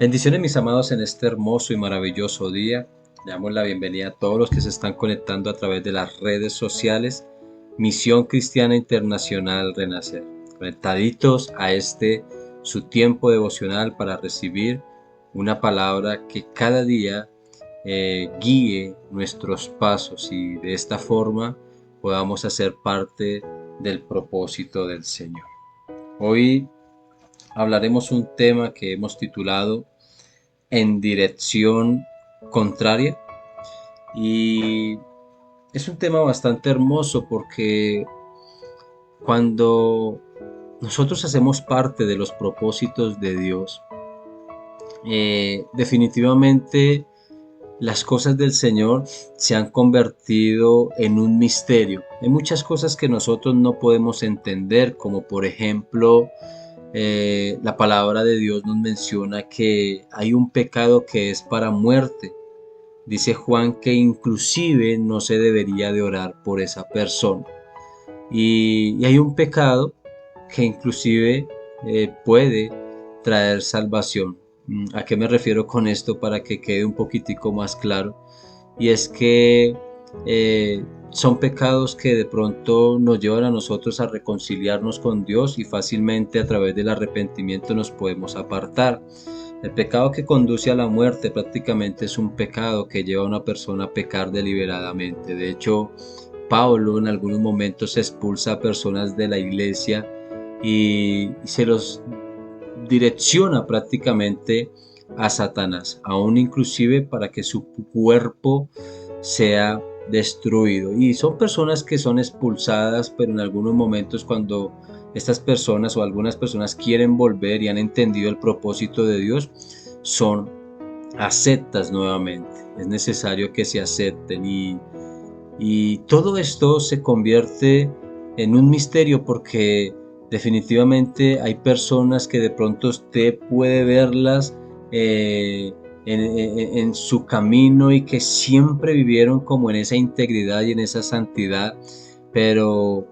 Bendiciones mis amados en este hermoso y maravilloso día. Le damos la bienvenida a todos los que se están conectando a través de las redes sociales. Misión Cristiana Internacional Renacer. Conectaditos a este su tiempo devocional para recibir una palabra que cada día guíe nuestros pasos y de esta forma podamos hacer parte del propósito del Señor. Hoy hablaremos un tema que hemos titulado En dirección contraria, y es un tema bastante hermoso porque cuando nosotros hacemos parte de los propósitos de Dios, definitivamente las cosas del Señor se han convertido en un misterio. Hay muchas cosas que nosotros no podemos entender, como por ejemplo la palabra de Dios nos menciona que hay un pecado que es para muerte. Dice Juan que inclusive no se debería de orar por esa persona. Y hay un pecado que inclusive puede traer salvación. ¿A qué me refiero con esto para que quede un poquitico más claro? Y es que son pecados que de pronto nos llevan a nosotros a reconciliarnos con Dios y fácilmente a través del arrepentimiento nos podemos apartar. El pecado que conduce a la muerte prácticamente es un pecado que lleva a una persona a pecar deliberadamente. De hecho, Pablo en algunos momentos expulsa a personas de la iglesia y se los direcciona prácticamente a Satanás, aún inclusive para que su cuerpo sea destruido. Y son personas que son expulsadas, pero en algunos momentos cuando estas personas o algunas personas quieren volver y han entendido el propósito de Dios, son aceptas nuevamente. Es necesario que se acepten y todo esto se convierte en un misterio porque definitivamente hay personas que de pronto usted puede verlas eh, en su camino y que siempre vivieron como en esa integridad y en esa santidad, pero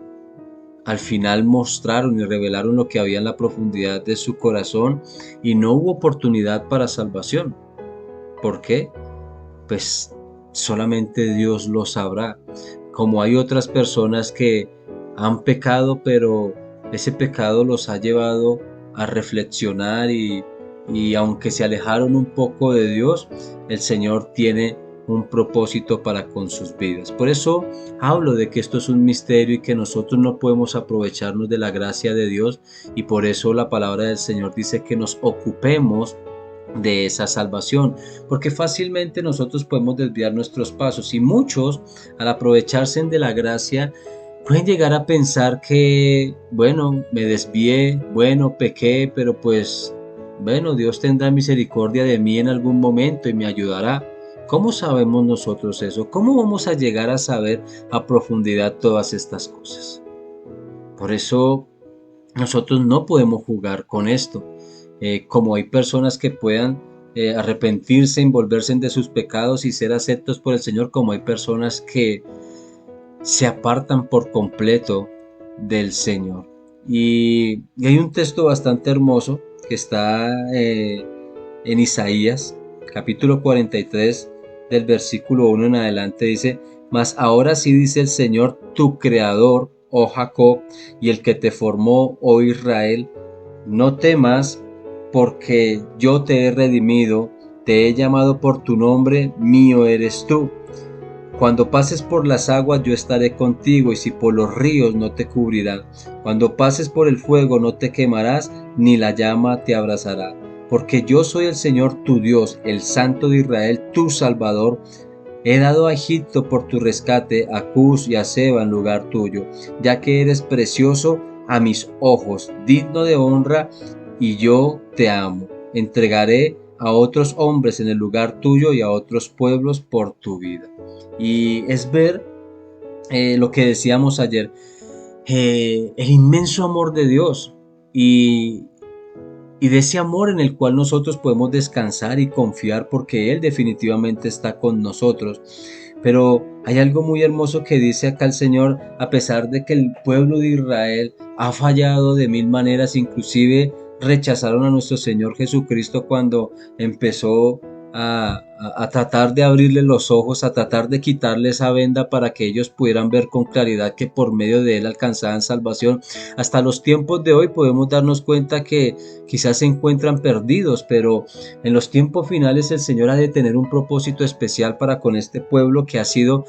al final mostraron y revelaron lo que había en la profundidad de su corazón y no hubo oportunidad para salvación. ¿Por qué? Pues solamente Dios lo sabrá. Como hay otras personas que han pecado, pero ese pecado los ha llevado a reflexionar y aunque se alejaron un poco de Dios, el Señor tiene un propósito para con sus vidas. Por eso hablo de que esto es un misterio y que nosotros no podemos aprovecharnos de la gracia de Dios, y por eso la palabra del Señor dice que nos ocupemos de esa salvación, porque fácilmente nosotros podemos desviar nuestros pasos y muchos al aprovecharse de la gracia pueden llegar a pensar que, bueno, me desvié, bueno, pequé, pero pues, bueno, Dios tendrá misericordia de mí en algún momento y me ayudará. ¿Cómo sabemos nosotros eso? ¿Cómo vamos a llegar a saber a profundidad todas estas cosas? Por eso nosotros no podemos jugar con esto. Como hay personas que puedan arrepentirse, envolverse de sus pecados y ser aceptos por el Señor, como hay personas que se apartan por completo del Señor. Y hay un texto bastante hermoso que está en Isaías, capítulo 43, del versículo 1 en adelante, dice: Mas ahora sí dice el Señor, tu creador, oh Jacob, y el que te formó, oh Israel, no temas, porque yo te he redimido, te he llamado por tu nombre, mío eres tú. Cuando pases por las aguas yo estaré contigo, y si por los ríos no te cubrirán. Cuando pases por el fuego no te quemarás, ni la llama te abrazará. Porque yo soy el Señor tu Dios, el Santo de Israel, tu Salvador. He dado a Egipto por tu rescate, a Cus y a Seba en lugar tuyo, ya que eres precioso a mis ojos, digno de honra, y yo te amo. Entregaré a otros hombres en el lugar tuyo y a otros pueblos por tu vida. Y es ver lo que decíamos ayer, el inmenso amor de Dios y, y de ese amor en el cual nosotros podemos descansar y confiar porque Él definitivamente está con nosotros. Pero hay algo muy hermoso que dice acá el Señor: a pesar de que el pueblo de Israel ha fallado de mil maneras, inclusive rechazaron a nuestro Señor Jesucristo cuando empezó a tratar de abrirle los ojos, a tratar de quitarle esa venda para que ellos pudieran ver con claridad que por medio de Él alcanzaban salvación. Hasta los tiempos de hoy podemos darnos cuenta que quizás se encuentran perdidos, pero en los tiempos finales el Señor ha de tener un propósito especial para con este pueblo que ha sido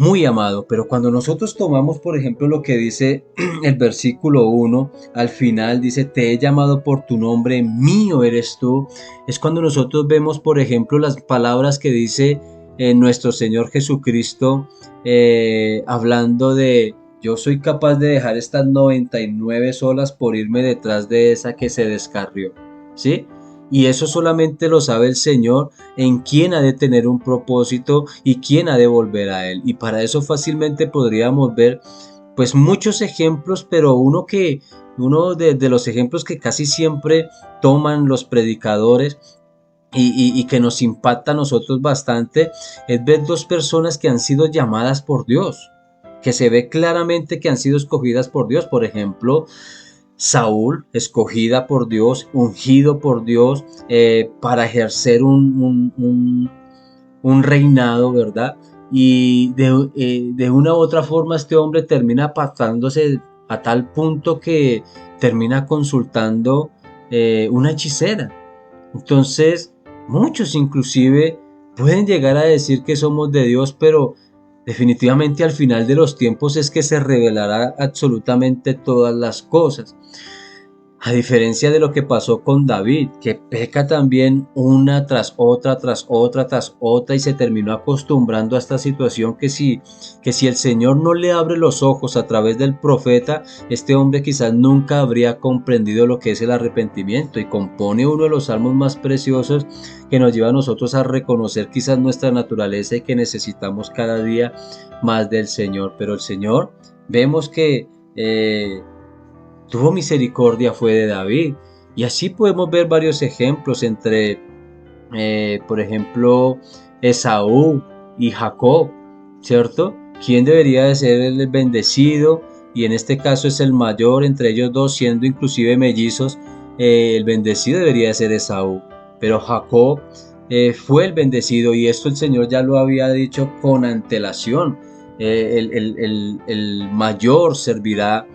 muy amado. Pero cuando nosotros tomamos, por ejemplo, lo que dice el versículo 1, al final dice, te he llamado por tu nombre, mío eres tú, es cuando nosotros vemos, por ejemplo, las palabras que dice nuestro Señor Jesucristo, hablando de, yo soy capaz de dejar estas 99 solas por irme detrás de esa que se descarrió, ¿sí? Y eso solamente lo sabe el Señor, en quién ha de tener un propósito y quién ha de volver a Él. Y para eso fácilmente podríamos ver pues muchos ejemplos, pero uno de los ejemplos que casi siempre toman los predicadores y que nos impacta a nosotros bastante es ver dos personas que han sido llamadas por Dios, que se ve claramente que han sido escogidas por Dios. Por ejemplo, Saúl, escogida por Dios, ungido por Dios para ejercer un reinado, ¿verdad? Y de una u otra forma este hombre termina apartándose a tal punto que termina consultando una hechicera. Entonces, muchos inclusive pueden llegar a decir que somos de Dios, pero definitivamente al final de los tiempos es que se revelará absolutamente todas las cosas. A diferencia de lo que pasó con David, que peca también una tras otra, tras otra, tras otra y se terminó acostumbrando a esta situación que si el Señor no le abre los ojos a través del profeta, este hombre quizás nunca habría comprendido lo que es el arrepentimiento y compone uno de los salmos más preciosos que nos lleva a nosotros a reconocer quizás nuestra naturaleza y que necesitamos cada día más del Señor. Pero el Señor, vemos que tuvo misericordia fue de David. Y así podemos ver varios ejemplos entre, por ejemplo, Esaú y Jacob, ¿cierto? ¿Quién debería de ser el bendecido? Y en este caso es el mayor entre ellos dos, siendo inclusive mellizos, el bendecido debería de ser Esaú. Pero Jacob fue el bendecido y esto el Señor ya lo había dicho con antelación. El mayor servirá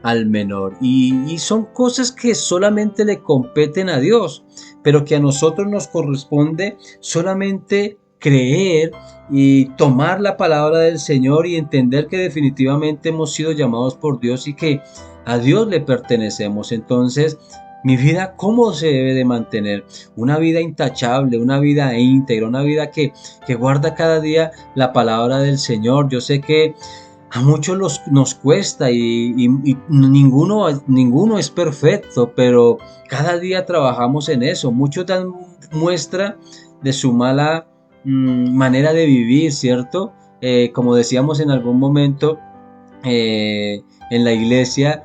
al menor. Y son cosas que solamente le competen a Dios, pero que a nosotros nos corresponde solamente creer y tomar la palabra del Señor y entender que definitivamente hemos sido llamados por Dios y que a Dios le pertenecemos. Entonces, mi vida, ¿cómo se debe de mantener? Una vida intachable, una vida íntegra, una vida que guarda cada día la palabra del Señor. Yo sé que a muchos nos cuesta y ninguno es perfecto, pero cada día trabajamos en eso. Muchos dan muestra de su mala manera de vivir, ¿cierto? Como decíamos en algún momento en la iglesia,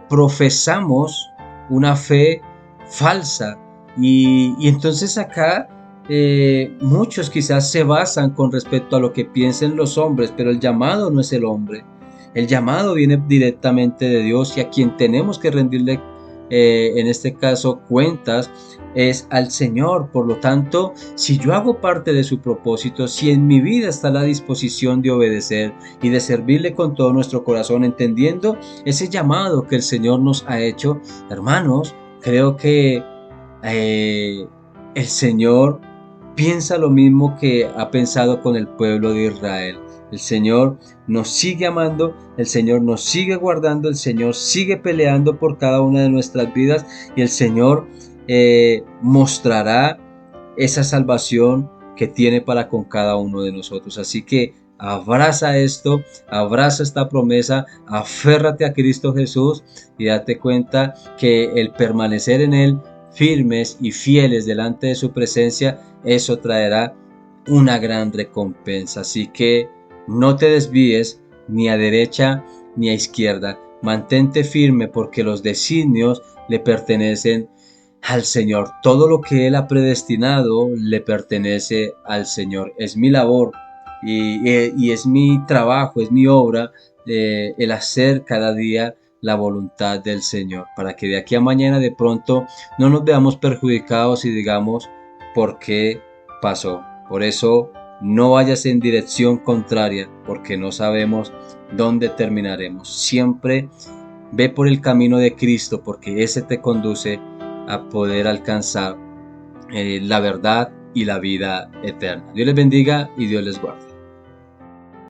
profesamos una fe falsa y entonces acá muchos quizás se basan con respecto a lo que piensen los hombres, pero el llamado no es el hombre. El llamado viene directamente de Dios y a quien tenemos que rendirle, en este caso, cuentas es al Señor. Por lo tanto, si yo hago parte de su propósito, si en mi vida está la disposición de obedecer y de servirle con todo nuestro corazón, entendiendo ese llamado que el Señor nos ha hecho, hermanos, creo que eh, el Señor piensa lo mismo que ha pensado con el pueblo de Israel. El Señor nos sigue amando, el Señor nos sigue guardando, el Señor sigue peleando por cada una de nuestras vidas y el Señor mostrará esa salvación que tiene para con cada uno de nosotros. Así que abraza esto, abraza esta promesa, aférrate a Cristo Jesús y date cuenta que el permanecer en Él firmes y fieles delante de su presencia, eso traerá una gran recompensa. Así que no te desvíes ni a derecha ni a izquierda. Mantente firme porque los designios le pertenecen al Señor. Todo lo que Él ha predestinado le pertenece al Señor. Es mi labor y es mi trabajo, es mi obra el hacer cada día la voluntad del Señor, para que de aquí a mañana de pronto no nos veamos perjudicados y digamos, ¿por qué pasó? Por eso no vayas en dirección contraria, porque no sabemos dónde terminaremos. Siempre ve por el camino de Cristo, porque ese te conduce a poder alcanzar la verdad y la vida eterna. Dios les bendiga y Dios les guarde.